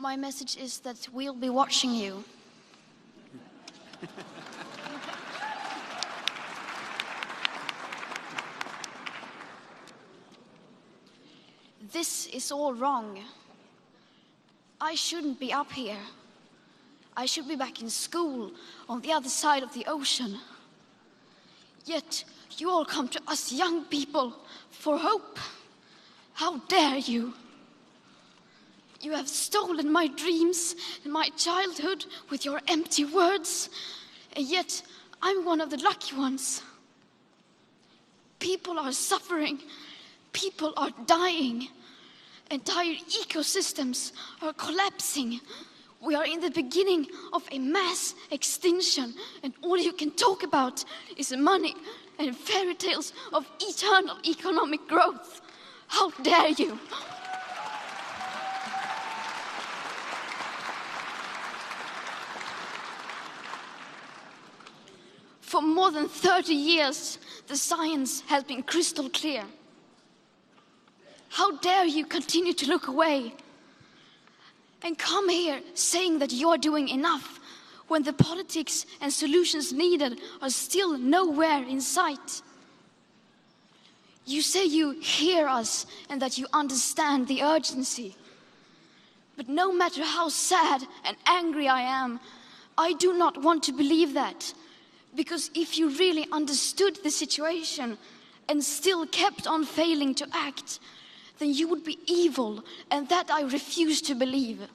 My message is that we'll be watching you. This is all wrong. I shouldn't be up here. I should be back in school on the other side of the ocean. Yet you all come to us young people for hope. How dare you? You have stolen my dreams and my childhood with your empty words, and yet I'm one of the lucky ones. People are suffering, people are dying, entire ecosystems are collapsing. We are in the beginning of a mass extinction, and all you can talk about is money and fairy tales of eternal economic growth. How dare you? For more than 30 years, the science has been crystal clear. How dare you continue to look away and come here saying that you're doing enough when the politics and solutions needed are still nowhere in sight? You say you hear us and that you understand the urgency. But no matter how sad and angry I am, I do not want to believe that. Because if you really understood the situation and still kept on failing to act, then you would be evil, and that I refuse to believe.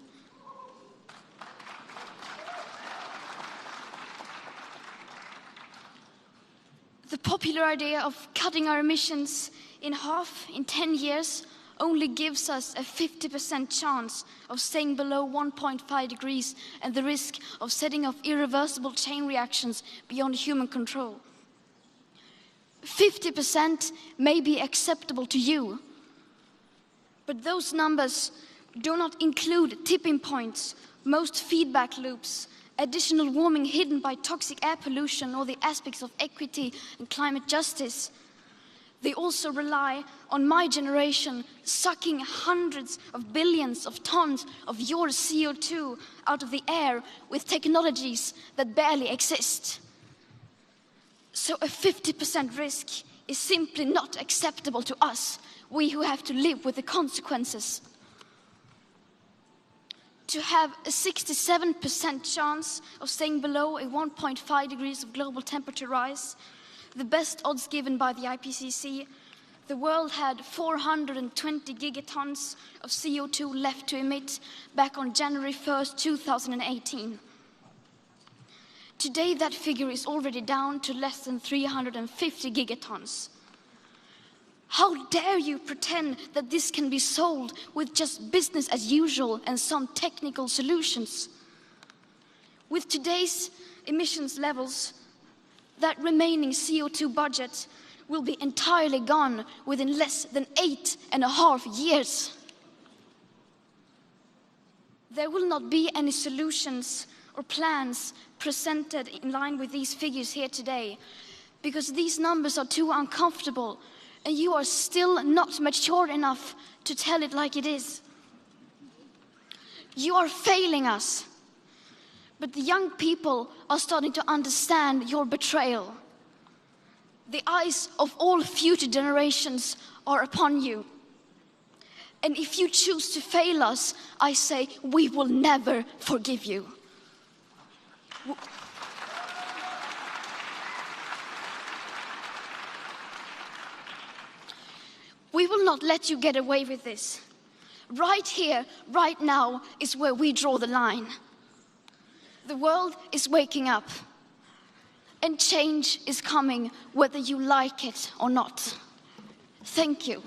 The popular idea of cutting our emissions in half in 10 years only gives us a 50% chance of staying below 1.5 degrees and the risk of setting off irreversible chain reactions beyond human control. 50% may be acceptable to you, but those numbers do not include tipping points, most feedback loops, additional warming hidden by toxic air pollution, or the aspects of equity and climate justice. They also rely on my generation sucking hundreds of billions of tons of your CO2 out of the air with technologies that barely exist. So a 50% risk is simply not acceptable to us, we who have to live with the consequences. To have a 67% chance of staying below a 1.5 degrees of global temperature rise, the best odds given by the IPCC, the world had 420 gigatons of CO2 left to emit back on January 1st, 2018. Today, that figure is already down to less than 350 gigatons. How dare you pretend that this can be solved with just business as usual and some technical solutions? With today's emissions levels, that remaining CO2 budget will be entirely gone within less than 8.5 years. There will not be any solutions or plans presented in line with these figures here today, because these numbers are too uncomfortable and you are still not mature enough to tell it like it is. You are failing us. But the young people are starting to understand your betrayal. The eyes of all future generations are upon you. And if you choose to fail us, I say we will never forgive you. We will not let you get away with this. Right here, right now, is where we draw the line. The world is waking up, and change is coming whether you like it or not. Thank you.